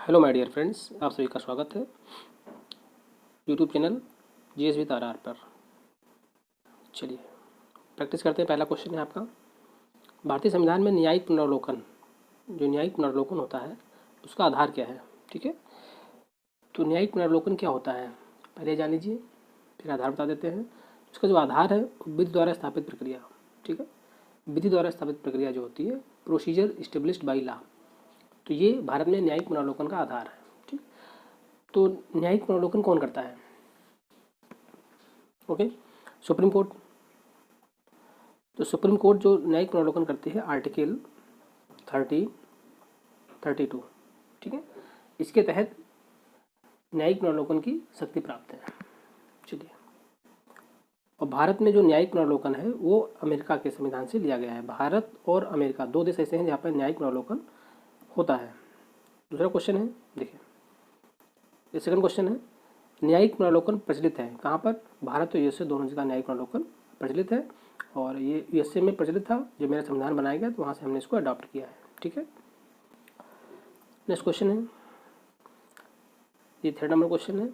Hello my dear friends, आप सभी का स्वागत है YouTube channel GS with RR पर। चलिए प्रैक्टिस करते हैं। पहला क्वेश्चन है आपका, भारतीय संविधान में न्यायिक पुनर्वलोकन, जो न्यायिक पुनर्वलोकन होता है उसका आधार क्या है। ठीक है, तो न्यायिक पुनर्वलोकन क्या होता है पहले जान लीजिए, फिर आधार बता देते हैं। उसका जो आधार है विधि द्वारा स्थापित प्रक्रिया। ठीक है, विधि द्वारा स्थापित प्रक्रिया जो होती है, प्रोसीजर इस्टेब्लिश्ड बाई लॉ, तो ये भारत में न्यायिक पुनर्वलोकन का आधार है। ठीक, तो न्यायिक पुनर्वलोकन कौन करता है? Okay, supreme court. तो सुप्रीम कोर्ट जो न्यायिक पुनर्वलोकन करती है आर्टिकल 32। ठीक है, इसके तहत न्यायिक पुनर्वलोकन की शक्ति प्राप्त है। चलिए, और भारत में जो न्यायिक पुनर्वलोकन है वो अमेरिका के संविधान से लिया गया है। भारत और अमेरिका दो देश ऐसे हैं जहाँ पर न्यायिक पुनर्वलोकन होता है। दूसरा क्वेश्चन है, देखिए ये सेकंड क्वेश्चन है, न्यायिक पुनर्वलोकन प्रचलित है कहाँ पर? भारत और यूएसए दोनों जगह न्यायिक पुनर्वलोकन प्रचलित है, और ये यूएसए में प्रचलित था। जब मेरा संविधान बनाया गया तो वहाँ से हमने इसको अडॉप्ट किया है। ठीक है, नेक्स्ट क्वेश्चन है, ये थर्ड नंबर क्वेश्चन है,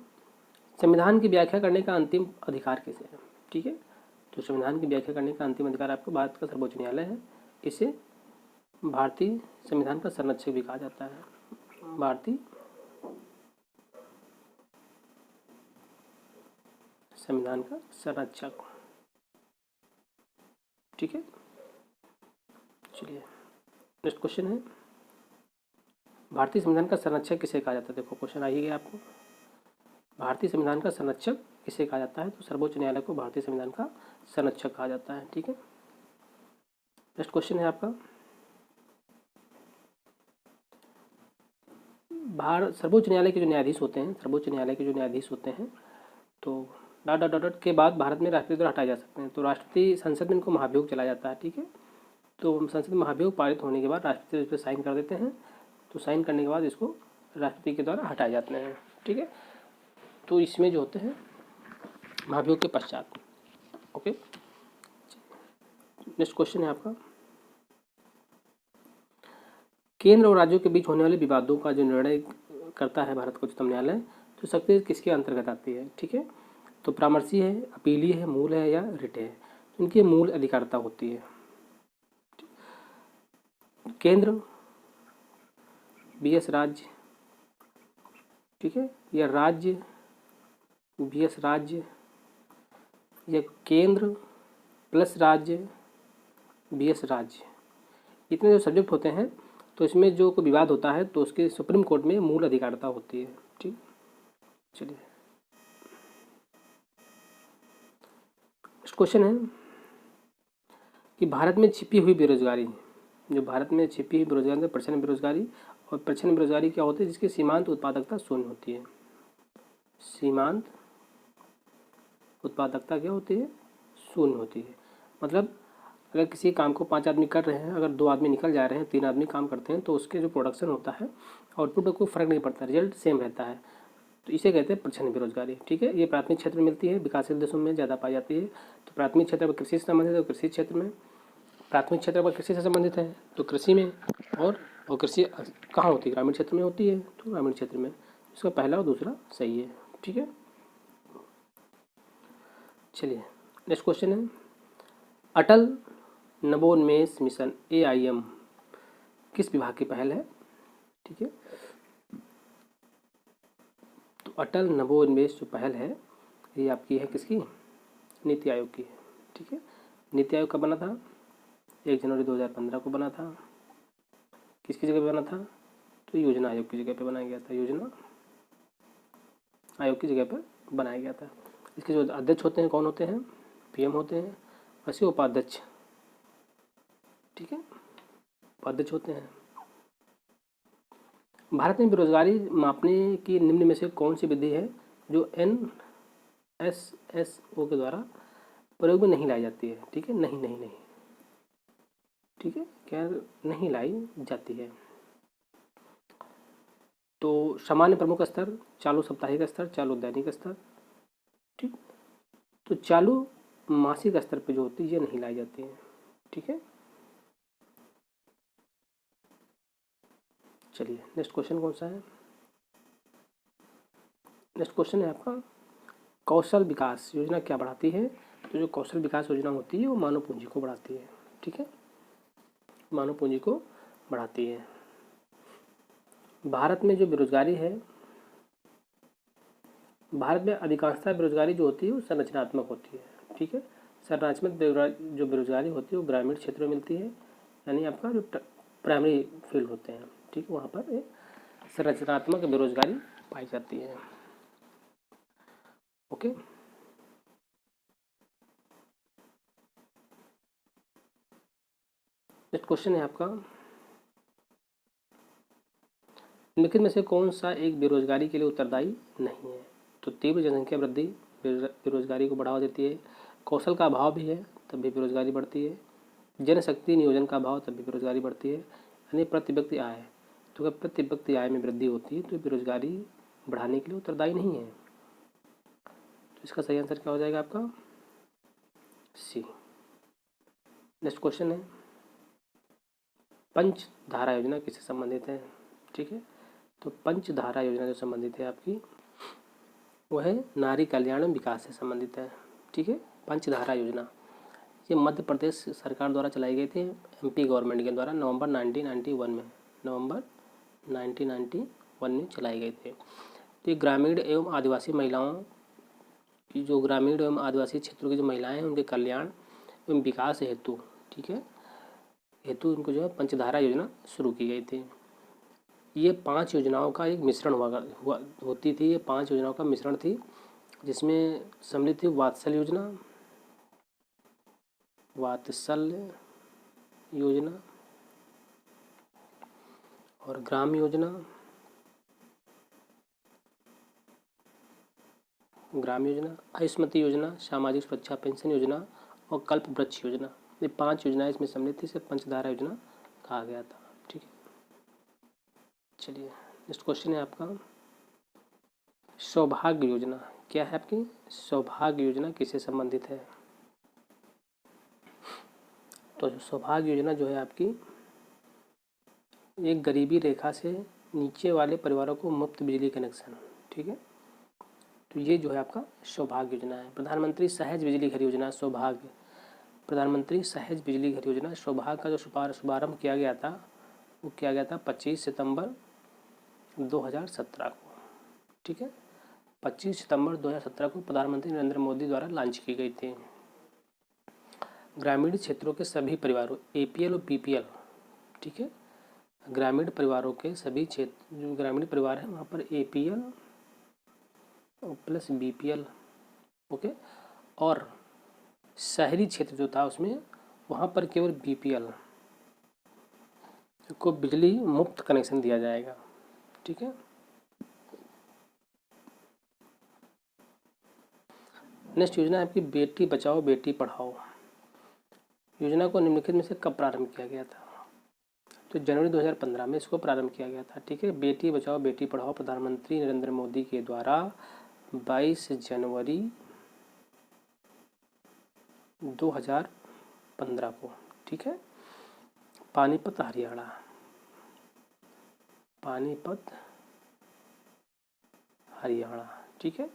संविधान की व्याख्या करने का अंतिम अधिकार किसे है? ठीक है, तो संविधान की व्याख्या करने का अंतिम अधिकार आपको भारत का सर्वोच्च न्यायालय है। इसे भारतीय संविधान का संरक्षक भी कहा जाता है। भारतीय संविधान का संरक्षक। ठीक है, चलिए नेक्स्ट क्वेश्चन है, भारतीय संविधान का संरक्षक किसे कहा जाता है? देखो क्वेश्चन आ ही गया आपको, भारतीय संविधान का संरक्षक किसे कहा जाता है? तो सर्वोच्च न्यायालय को भारतीय संविधान का संरक्षक कहा जाता है। ठीक है, नेक्स्ट क्वेश्चन है आपका, सर्वोच्च न्यायालय के जो न्यायाधीश होते हैं, सर्वोच्च न्यायालय के जो न्यायाधीश होते हैं, तो डॉट डॉट डॉट के बाद भारत में राष्ट्रपति द्वारा हटाए जा सकते हैं। तो राष्ट्रपति संसद में इनको महाभियोग चला जाता है। ठीक है, तो संसद में महाभियोग पारित होने के बाद राष्ट्रपति इस पर साइन कर देते हैं। तो साइन करने के बाद इसको राष्ट्रपति के द्वारा हटाए जाते हैं। ठीक है, तो इसमें जो होते हैं महाभियोग के पश्चात। ओके, नेक्स्ट क्वेश्चन है आपका, केंद्र और राज्यों के बीच होने वाले विवादों का जो निर्णय करता है भारत का उच्चतम न्यायालय, तो शक्ति किसके अंतर्गत आती है? ठीक है, तो परामर्शी है, अपीली है, मूल है या रिट है? इनकी मूल अधिकारिता होती है। केंद्र बीएस राज्य, ठीक है, या राज्य बीएस राज्य, या केंद्र प्लस राज्य बीएस राज्य। इतने जो सब्जेक्ट होते हैं, तो इसमें जो कोई विवाद होता है तो उसके सुप्रीम कोर्ट में मूल अधिकारिता होती है। ठीक, चलिए नेक्स्ट क्वेश्चन है कि भारत में छिपी हुई बेरोजगारी, जो भारत में छिपी हुई बेरोजगारी, प्रच्छन्न बेरोजगारी, और प्रच्छन्न बेरोजगारी क्या होती है? जिसकी सीमांत उत्पादकता शून्य होती है। सीमांत उत्पादकता क्या होती है? शून्य होती है। मतलब अगर किसी काम को 5 आदमी कर रहे हैं, अगर 2 आदमी निकल जा रहे हैं, 3 आदमी काम करते हैं, तो उसके जो प्रोडक्शन होता है आउटपुट को फ़र्क नहीं पड़ता, रिजल्ट सेम रहता है। तो इसे कहते हैं प्रच्छन्न बेरोजगारी। ठीक है, ये प्राथमिक क्षेत्र में मिलती है, विकासशील देशों में ज़्यादा पाई जाती है। तो प्राथमिक क्षेत्र पर कृषि से संबंधित है तो कृषि क्षेत्र में, प्राथमिक क्षेत्र पर कृषि से संबंधित है तो कृषि में, और कृषि कहाँ होती है? ग्रामीण क्षेत्र में होती है, तो ग्रामीण क्षेत्र में। इसका पहला और दूसरा सही है। ठीक है, चलिए नेक्स्ट क्वेश्चन है, अटल नवोन्मेष मिशन AIM किस विभाग की पहल है? ठीक है, तो अटल नवोन्मेष जो पहल है ये आपकी है किसकी? नीति आयोग की है। ठीक है, नीति आयोग कब बना था? 1 जनवरी 2015 को बना था। किसकी जगह पे बना था? तो योजना आयोग की जगह पे बनाया गया था। योजना आयोग की जगह पर बनाया गया था। इसके जो अध्यक्ष होते हैं कौन होते हैं? PM होते हैं, वैसे उपाध्यक्ष, ठीक है, उपाध्यक्ष होते हैं। भारत में बेरोजगारी मापने की निम्न में से कौन सी विधि है जो NSSO के द्वारा प्रयोग में नहीं लाई जाती है? ठीक है, नहीं, ठीक है, क्या नहीं लाई जाती है? तो सामान्य प्रमुख स्तर, चालू साप्ताहिक स्तर, चालू दैनिक स्तर। ठीक, तो चालू मासिक स्तर पे जो होती है ये नहीं लाई जाती है। ठीक है, चलिए नेक्स्ट क्वेश्चन कौन सा है? नेक्स्ट क्वेश्चन है आपका, कौशल विकास योजना क्या बढ़ाती है? तो जो कौशल विकास योजना होती है वो मानव पूंजी को बढ़ाती है। ठीक है, मानव पूंजी को बढ़ाती है। भारत में जो बेरोजगारी है, भारत में अधिकांशतः बेरोजगारी जो होती है वो संरचनात्मक होती है। ठीक है, संरचनात्मक जो बेरोजगारी होती है वो ग्रामीण क्षेत्रों में मिलती है, यानी आपका जो प्राइमरी फील्ड होते हैं, ठीक है, वहाँ पर एक संरचनात्मक बेरोजगारी पाई जाती है। ओके, नेक्स्ट क्वेश्चन है आपका, निम्नलिखित में से कौन सा एक बेरोजगारी के लिए उत्तरदायी नहीं है? तो तीव्र जनसंख्या वृद्धि बेरोजगारी को बढ़ावा देती है, कौशल का अभाव भी है तब भी बेरोजगारी बढ़ती है, जनशक्ति नियोजन का अभाव तब भी बेरोजगारी बढ़ती है, यानी प्रति व्यक्ति आय, तो अगर प्रति व्यक्ति आय में वृद्धि होती है तो बेरोजगारी बढ़ाने के लिए उत्तरदायी नहीं है। तो इसका सही आंसर क्या हो जाएगा आपका? सी। नेक्स्ट क्वेश्चन है, पंचधारा योजना किससे संबंधित है? ठीक है, तो पंचधारा योजना जो संबंधित है आपकी वो है नारी कल्याण एवं विकास से संबंधित है। ठीक है, पंचधारा योजना ये मध्य प्रदेश सरकार द्वारा चलाई गई थी, एमपी गवर्नमेंट के द्वारा नवंबर 1991 में चलाई गई थी। तो ये ग्रामीण एवं आदिवासी महिलाओं की, जो ग्रामीण एवं आदिवासी क्षेत्रों की जो महिलाएं हैं उनके कल्याण एवं विकास हेतु, ठीक है, हेतु उनको जो है पंचधारा योजना शुरू की गई थी। ये 5 योजनाओं का एक मिश्रण होती थी, ये 5 योजनाओं का मिश्रण थी, जिसमें सम्मिलित थी वात्सल्य योजना और ग्राम योजना, आयुष्मती योजना, सामाजिक सुरक्षा पेंशन योजना और कल्प वृक्ष योजना। ये 5 योजनाएं इसमें सम्मिलित थी, इसे पंचधारा योजना कहा गया था। ठीक है, चलिए नेक्स्ट क्वेश्चन है आपका, सौभाग्य योजना क्या है आपकी? सौभाग्य योजना किससे संबंधित है? तो सौभाग्य योजना जो है आपकी एक गरीबी रेखा से नीचे वाले परिवारों को मुफ्त बिजली कनेक्शन। ठीक है, तो ये जो है आपका सौभाग्य योजना है। प्रधानमंत्री सहज बिजली घर योजना सौभाग्य, प्रधानमंत्री सहज बिजली घर योजना सौभाग्य का जो शुभारंभ किया गया था वो किया गया था 25 सितंबर 2017 को। ठीक है, 25 सितंबर 2017 को प्रधानमंत्री नरेंद्र मोदी द्वारा लॉन्च की गई थी। ग्रामीण क्षेत्रों के सभी परिवारों APL और BPL, ठीक है, ग्रामीण परिवारों के सभी क्षेत्र जो ग्रामीण परिवार हैं वहाँ पर APL और प्लस BPL, ओके, और शहरी क्षेत्र जो था उसमें वहाँ पर केवल BPL को बिजली मुफ्त कनेक्शन दिया जाएगा। ठीक है, नेक्स्ट योजना है आपकी बेटी बचाओ बेटी पढ़ाओ योजना को निम्नलिखित में से कब प्रारंभ किया गया था? तो जनवरी 2015 में इसको प्रारंभ किया गया था। ठीक है, बेटी बचाओ बेटी पढ़ाओ प्रधानमंत्री नरेंद्र मोदी के द्वारा 22 जनवरी 2015 को, ठीक है, पानीपत हरियाणा, ठीक है,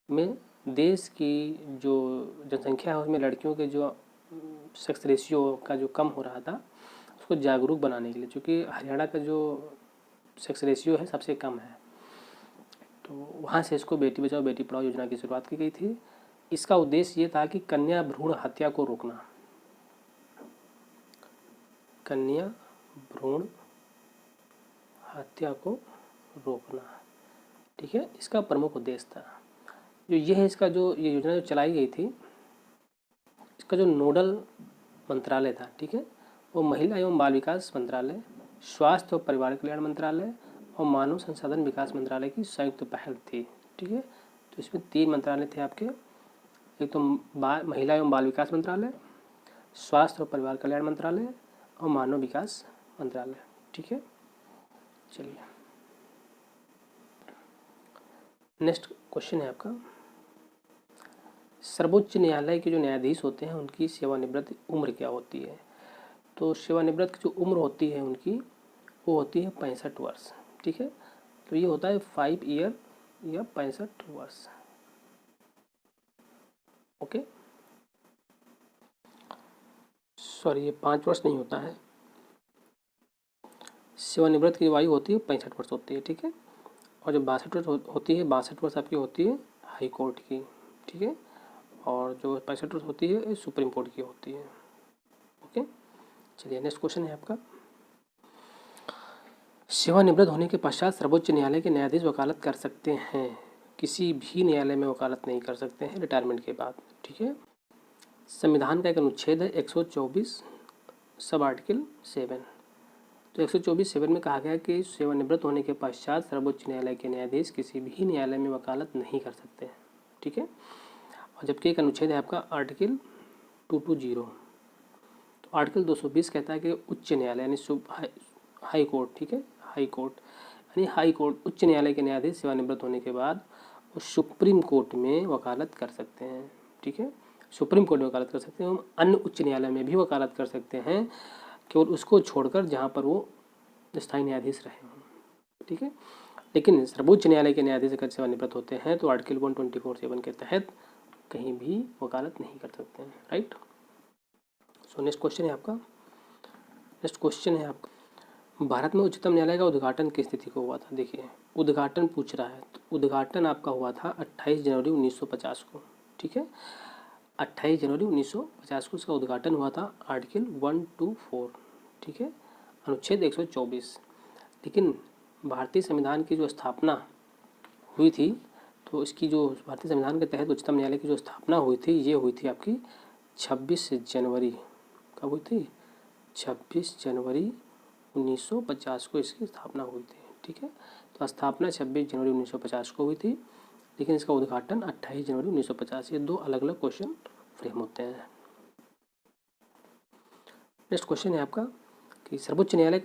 में देश की जो जनसंख्या है उसमें लड़कियों के जो सेक्स रेशियो का जो कम हो रहा था उसको जागरूक बनाने के लिए, क्योंकि हरियाणा का जो सेक्स रेशियो है सबसे कम है, तो वहाँ से इसको बेटी बचाओ बेटी पढ़ाओ योजना की शुरुआत की गई थी। इसका उद्देश्य ये था कि कन्या भ्रूण हत्या को रोकना, कन्या भ्रूण हत्या को रोकना, ठीक है, इसका प्रमुख उद्देश्य था। जो ये है इसका जो ये योजना जो चलाई गई थी इसका जो नोडल मंत्रालय था, ठीक है, वो महिला एवं बाल विकास मंत्रालय, स्वास्थ्य और परिवार कल्याण मंत्रालय और मानव संसाधन विकास मंत्रालय की संयुक्त पहल थी। ठीक है, तो इसमें 3 मंत्रालय थे आपके, एक तो महिला एवं बाल विकास मंत्रालय, स्वास्थ्य और परिवार कल्याण मंत्रालय और मानव विकास मंत्रालय। ठीक है, चलिए नेक्स्ट क्वेश्चन है आपका, सर्वोच्च न्यायालय के जो न्यायाधीश होते हैं उनकी सेवानिवृत्ति उम्र क्या होती है? तो सेवानिवृत्त की जो उम्र होती है उनकी वो होती है 65 वर्ष। ठीक है, तो ये होता है 5 ईयर या 65 वर्ष। ओके, सॉरी, ये 5 वर्ष नहीं होता है, सेवानिवृत्त की आयु होती है 65 वर्ष होती है, ठीक है। और जो 62 वर्ष होती है, 62 वर्ष आपकी होती है हाई कोर्ट की, ठीक है। और जो 65 वर्ष होती है सुप्रीम कोर्ट की होती है। ओके, चलिए नेक्स्ट क्वेश्चन है आपका, सेवानिवृत्त होने के पश्चात सर्वोच्च न्यायालय के न्यायाधीश वकालत कर सकते हैं, किसी भी न्यायालय में वकालत नहीं कर सकते हैं रिटायरमेंट के बाद, ठीक है। संविधान का एक अनुच्छेद है 124 सब आर्टिकल 7। तो 124(7) में कहा गया कि सेवानिवृत्त होने के पश्चात सर्वोच्च न्यायालय के न्यायाधीश किसी भी न्यायालय में वकालत नहीं कर सकते हैं, ठीक है। और जबकि एक अनुच्छेद है आपका आर्टिकल 220, तो आर्टिकल 220 कहता है कि उच्च न्यायालय यानी हाई कोर्ट, ठीक है, हाई कोर्ट यानी हाई कोर्ट उच्च न्यायालय के न्यायाधीश सेवानिवृत्त होने के बाद वो सुप्रीम कोर्ट में वकालत कर सकते हैं, ठीक है। सुप्रीम कोर्ट में वकालत कर सकते हैं, हम अन्य उच्च न्यायालय में भी वकालत कर सकते हैं, केवल उसको छोड़कर जहाँ पर वो स्थायी न्यायाधीश रहे हों, ठीक है। लेकिन सर्वोच्च न्यायालय के न्यायाधीश अगर सेवानिवृत्त होते हैं तो आर्टिकल 124(7) के तहत कहीं भी वकालत नहीं कर सकते हैं, राइट। सो नेक्स्ट क्वेश्चन है आपका, भारत में उच्चतम न्यायालय का उद्घाटन किस तिथि को हुआ था। देखिए, उद्घाटन पूछ रहा है, तो उद्घाटन आपका हुआ था 28 जनवरी 1950 को, ठीक है। 28 जनवरी 1950 को इसका उद्घाटन हुआ था, आर्टिकल 124, ठीक है, अनुच्छेद 124। लेकिन भारतीय संविधान की जो स्थापना हुई थी, तो इसकी जो भारतीय संविधान के तहत उच्चतम न्यायालय की जो स्थापना हुई थी, ये हुई थी आपकी 26 जनवरी, कब हुई थी, 26 जनवरी 1950 को इसकी स्थापना हुई थी, ठीक है। तो स्थापना 26 जनवरी 1950 को हुई थी, लेकिन इसका उद्घाटन 28 जनवरी 1950। ये दो अलग अलग क्वेश्चन फ्रेम होते हैं। नेक्स्ट क्वेश्चन है आपका कि सर्वोच्च न्यायालय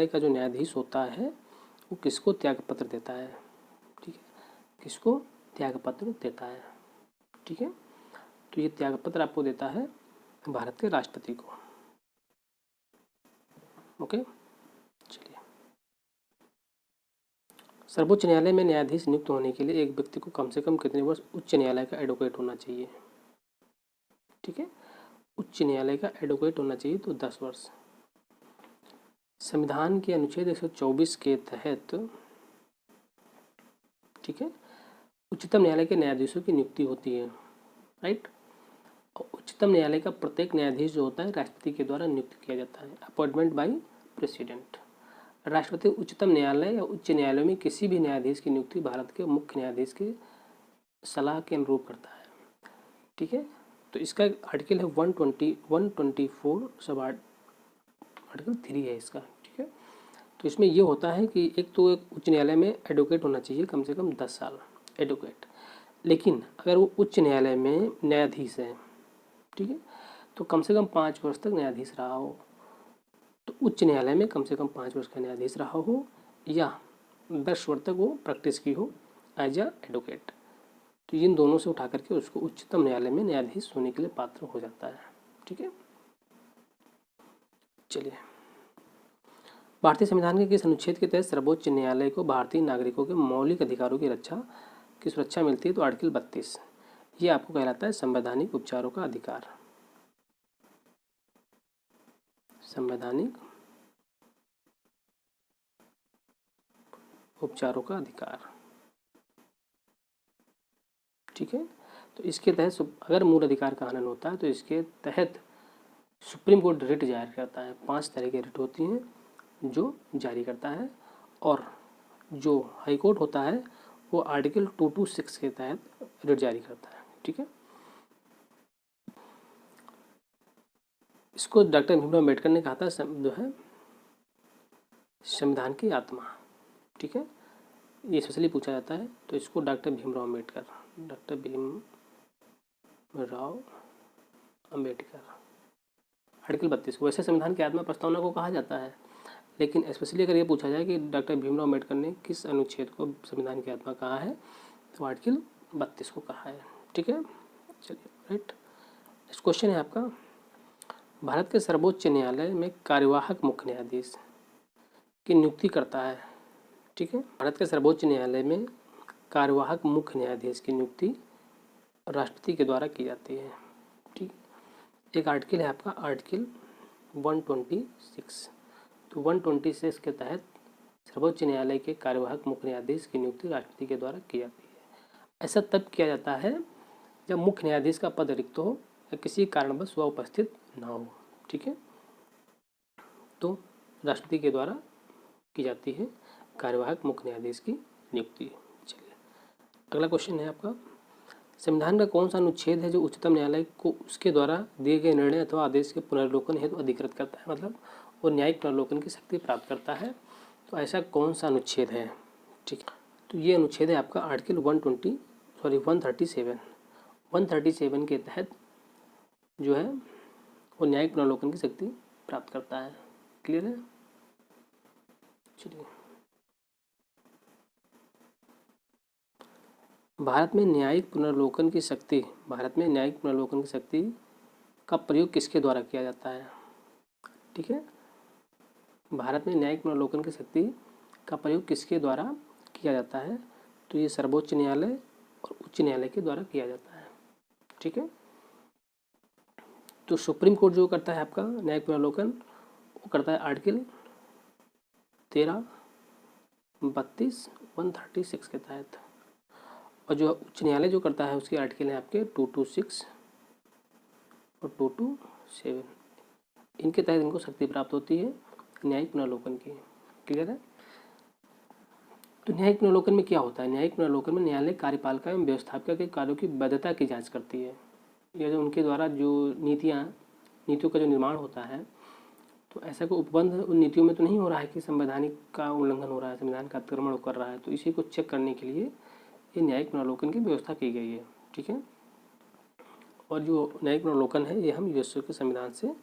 का जो न्यायाधीश होता है वो किसको त्यागपत्र देता है, ठीक है, किसको त्यागपत्र देता है, ठीक है। तो ये त्यागपत्र आपको देता है भारत के राष्ट्रपति को। ओके, चलिए, सर्वोच्च न्यायालय में न्यायाधीश नियुक्त होने के लिए एक व्यक्ति को कम से कम कितने वर्ष उच्च न्यायालय का एडवोकेट होना चाहिए, ठीक है, उच्च न्यायालय का एडवोकेट होना चाहिए, तो 10 वर्ष। संविधान के अनुच्छेद 124 के तहत, ठीक है, उच्चतम न्यायालय के न्यायाधीशों की नियुक्ति होती है, राइट। और उच्चतम न्यायालय का प्रत्येक न्यायाधीश जो होता है राष्ट्रपति के द्वारा नियुक्त किया जाता है, अपॉइंटमेंट बाय प्रेसिडेंट। राष्ट्रपति उच्चतम न्यायालय या उच्च न्यायालय में किसी भी न्यायाधीश की नियुक्ति भारत के मुख्य न्यायाधीश के सलाह के अनुरूप करता है, ठीक है। तो इसका आर्टिकल है 124 सब आर्टिकल 3 है इसका, ठीक है। तो इसमें ये होता है कि एक तो एक उच्च न्यायालय में एडवोकेट होना चाहिए कम से कम 10 साल एडवोकेट, लेकिन अगर वो उच्च न्यायालय में न्यायाधीश है, ठीक है, तो कम से कम 5 वर्ष तक न्यायाधीश रहा हो, तो उच्च न्यायालय में कम से कम 5 वर्ष का न्यायाधीश रहा हो या 10 वर्ष तक वो प्रैक्टिस की हो एज अ एडवोकेट, तो इन दोनों से उठा करके उसको उच्चतम न्यायालय में न्यायाधीश होने के लिए पात्र हो जाता है, ठीक है। चलिए, भारतीय संविधान के किस अनुच्छेद के तहत सर्वोच्च न्यायालय को भारतीय नागरिकों के मौलिक अधिकारों की सुरक्षा मिलती है, तो आर्टिकल 32। ये आपको कहलाता है संवैधानिक उपचारों का अधिकार, संवैधानिक उपचारों का अधिकार, ठीक है। तो इसके तहत अगर मूल अधिकार का हनन होता है तो इसके तहत सुप्रीम कोर्ट रिट जारी करता है। 5 तरह की रिट होती हैं जो जारी करता है, और जो हाई कोर्ट होता है वो आर्टिकल 226 के तहत रिट जारी करता है, ठीक है। इसको डॉक्टर भीमराव अम्बेडकर ने कहा था जो है संविधान की आत्मा, ठीक है, ये स्पेशली पूछा जाता है। तो इसको डॉक्टर भीमराव अम्बेडकर आर्टिकल 32। वैसे संविधान की आत्मा प्रस्तावना को कहा जाता है, लेकिन स्पेशली अगर ये पूछा जाए कि डॉक्टर भीमराव अम्बेडकर ने किस अनुच्छेद को संविधान की आत्मा कहा है, तो आर्टिकल 32 को कहा है, ठीक है। चलिए, राइट। नेक्स्ट क्वेश्चन है आपका, भारत के सर्वोच्च न्यायालय में कार्यवाहक मुख्य न्यायाधीश की नियुक्ति करता है ठीक है। भारत के सर्वोच्च न्यायालय में कार्यवाहक मुख्य न्यायाधीश की नियुक्ति राष्ट्रपति के द्वारा की जाती है। ठीक, एक आर्टिकल है आपका आर्टिकल 126। तो 126 के तहत सर्वोच्च न्यायालय के कार्यवाहक मुख्य न्यायाधीश की नियुक्ति राष्ट्रपति के द्वारा की जाती है। ऐसा तब किया जाता है जब मुख्य न्यायाधीश का पद रिक्त हो या किसी कारणवश वह उपस्थित ना हो। ठीक है, तो राष्ट्रपति के द्वारा की जाती है कार्यवाहक मुख्य न्यायाधीश की नियुक्ति। चलिए अगला क्वेश्चन है आपका, संविधान का कौन सा अनुच्छेद है जो उच्चतम न्यायालय को उसके द्वारा दिए गए निर्णय अथवा आदेश के पुनर्लोकन हेतु अधिकृत करता है, मतलब वो न्यायिक पुनर्लोकन की शक्ति प्राप्त करता है। तो ऐसा कौन सा अनुच्छेद है? ठीक है, तो ये अनुच्छेद है आपका आर्टिकल 137। 137 के तहत जो है वो न्यायिक पुनर्लोकन की शक्ति प्राप्त करता है। क्लियर है? चलिए, भारत में न्यायिक पुनर्लोकन की शक्ति का प्रयोग किसके द्वारा किया जाता है? ठीक है, भारत में न्यायिक पुनर्लोकन की शक्ति का प्रयोग किसके द्वारा किया जाता है? तो ये सर्वोच्च न्यायालय और उच्च न्यायालय के द्वारा किया जाता है। ठीक है, तो सुप्रीम कोर्ट जो करता है आपका न्यायिक पुनर्लोकन, वो करता है आर्टिकल 13, 32, 136 के तहत। और जो उच्च न्यायालय जो करता है उसके आर्टिकल हैं आपके 226 और 227। इनके तहत इनको शक्ति प्राप्त होती है न्यायिक पुनर्लोकन की। क्लियर है? तो न्यायिक पुनर्लोकन में क्या होता है? न्यायिक पुनर्लोकन में न्यायालय कार्यपालिका एवं व्यवस्थापिका के कार्यों की वैधता की जांच करती है, या जो उनके द्वारा जो नीतियों का जो निर्माण होता है, तो ऐसा कोई उपबंध उन नीतियों में तो नहीं हो रहा है कि संवैधानिक का उल्लंघन हो रहा है, संविधान का अतिक्रमण कर रहा है। तो इसी को चेक करने के लिए ये न्यायिक पुनर्लोकन की व्यवस्था की गई है। ठीक है, और जो न्यायिक पुनर्लोकन है ये हम यूएसए के संविधान से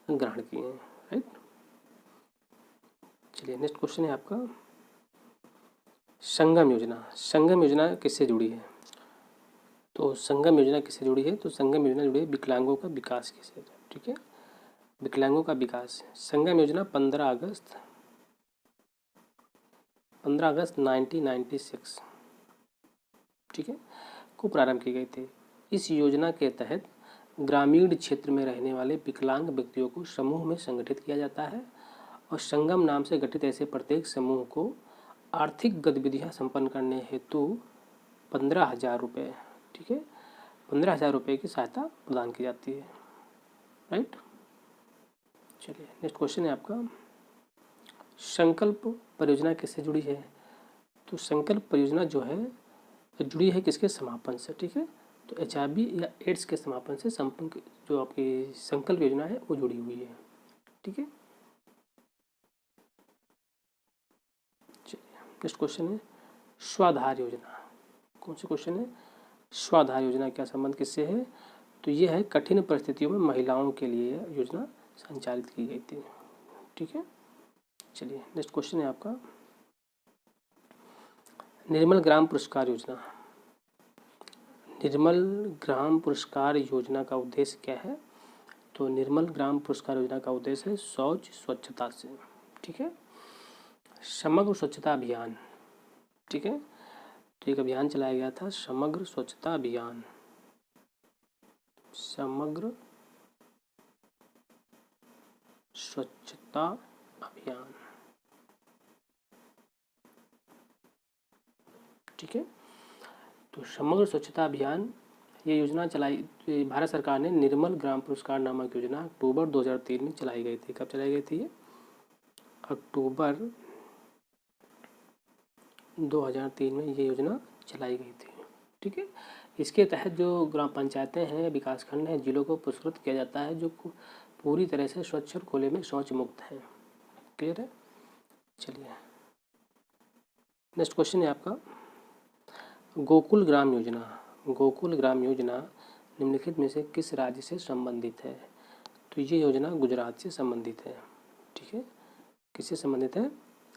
ग्रहण किए हैं। राइट, चलिए नेक्स्ट क्वेश्चन है आपका, संगम योजना। संगम योजना किससे जुड़ी है? तो संगम योजना किससे जुड़ी है? तो संगम योजना जुड़ी है विकलांगों का विकास के से। ठीक है, विकलांगों का विकास। संगम योजना 15 अगस्त 1996, ठीक है, को प्रारंभ की गई थी। इस योजना के तहत ग्रामीण क्षेत्र में रहने वाले विकलांग व्यक्तियों को समूह में संगठित किया जाता है और संगम नाम से गठित ऐसे प्रत्येक समूह को आर्थिक गतिविधियां संपन्न करने हेतु 15,000 रुपये, ठीक है, 15,000 रुपये की सहायता प्रदान की जाती है। राइट, चलिए नेक्स्ट क्वेश्चन है आपका, संकल्प परियोजना किससे जुड़ी है? तो संकल्प परियोजना जो है जुड़ी है किसके समापन से? ठीक है, तो HIV या एड्स के समापन से संपन्न जो आपकी संकल्प योजना है वो जुड़ी हुई है। ठीक है, चलिए नेक्स्ट क्वेश्चन है स्वाधार योजना। कौन सा क्वेश्चन है? स्वाधार योजना क्या संबंध किससे है? तो ये है कठिन परिस्थितियों में महिलाओं के लिए योजना संचालित की गई थी। ठीक है, चलिए नेक्स्ट क्वेश्चन है आपका, निर्मल ग्राम पुरस्कार योजना। निर्मल ग्राम पुरस्कार योजना का उद्देश्य क्या है? तो निर्मल ग्राम पुरस्कार योजना का उद्देश्य है शौच स्वच्छता से। ठीक है, समग्र स्वच्छता अभियान। ठीक है, तो एक अभियान चलाया गया था समग्र स्वच्छता अभियान। समग्र स्वच्छता अभियान। ठीक है, तो समग्र स्वच्छता अभियान ये योजना चलाई भारत सरकार ने। निर्मल ग्राम पुरस्कार नामक योजना अक्टूबर 2003 में चलाई गई थी। कब चलाई गई थी? अक्टूबर 2003 में ये योजना चलाई गई थी। ठीक है, इसके तहत जो ग्राम पंचायतें हैं, विकासखंड हैं, जिलों को पुरस्कृत किया जाता है जो पूरी तरह से स्वच्छ और खुले में शौच मुक्त हैं। क्लियर है? चलिए नेक्स्ट क्वेश्चन है आपका, गोकुल ग्राम योजना। गोकुल ग्राम योजना निम्नलिखित में से किस राज्य से संबंधित है? तो ये योजना गुजरात से संबंधित है। ठीक है, किससे संबंधित है?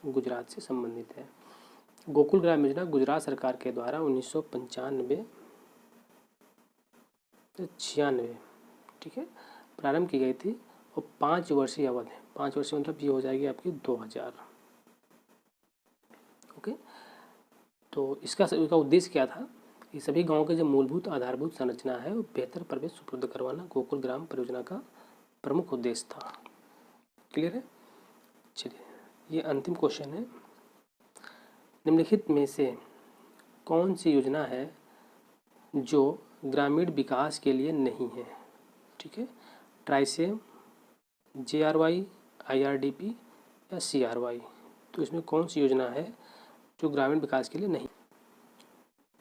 गुजरात से संबंधित है। गोकुल ग्राम योजना गुजरात सरकार के द्वारा 1995 से 96, ठीक है, प्रारंभ की गई थी और 5 वर्षीय अवधि है। 5 वर्षीय मतलब ये हो जाएगी आपकी 2000। ओके। तो इसका उद्देश्य क्या था कि सभी गाँव के जो मूलभूत आधारभूत संरचना है वो बेहतर प्रवेश उपलब्ध करवाना गोकुल ग्राम परियोजना का प्रमुख उद्देश्य था। क्लियर है? चलिए, ये अंतिम क्वेश्चन है। निम्नलिखित में से कौन सी योजना है जो ग्रामीण विकास के लिए नहीं है? ठीक है, ट्राइसेम, JRY, IRDP या CRY। तो इसमें कौन सी योजना है जो ग्रामीण विकास के लिए नहीं?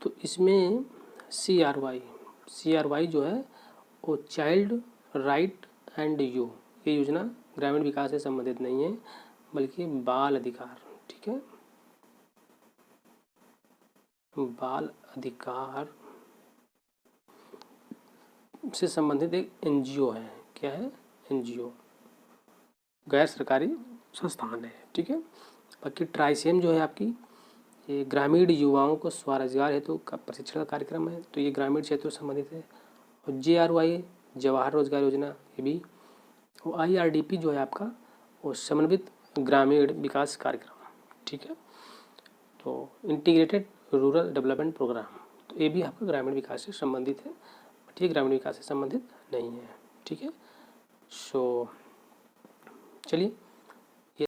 तो इसमें CRY जो है वो चाइल्ड राइट एंड यू, ये योजना ग्रामीण विकास से संबंधित नहीं है बल्कि बाल अधिकार, ठीक है, बाल अधिकार से संबंधित एक NGO है। क्या है? NGO, गैर सरकारी संस्थान है, ठीक है। बाकी ट्राइसेम जो है आपकी, ये ग्रामीण युवाओं को स्वरोजगार हेतु का प्रशिक्षण का कार्यक्रम है, तो ये ग्रामीण क्षेत्रों से संबंधित है। और JRY जवाहर रोजगार योजना, ये भी। और IRDP जो है आपका वो समन्वित ग्रामीण विकास कार्यक्रम, ठीक है। तो इंटीग्रेटेड रूरल डेवलपमेंट प्रोग्राम, तो ये भी आपका ग्रामीण विकास से संबंधित है, बट ये ग्रामीण विकास से संबंधित नहीं है, ठीक है। सो चलिए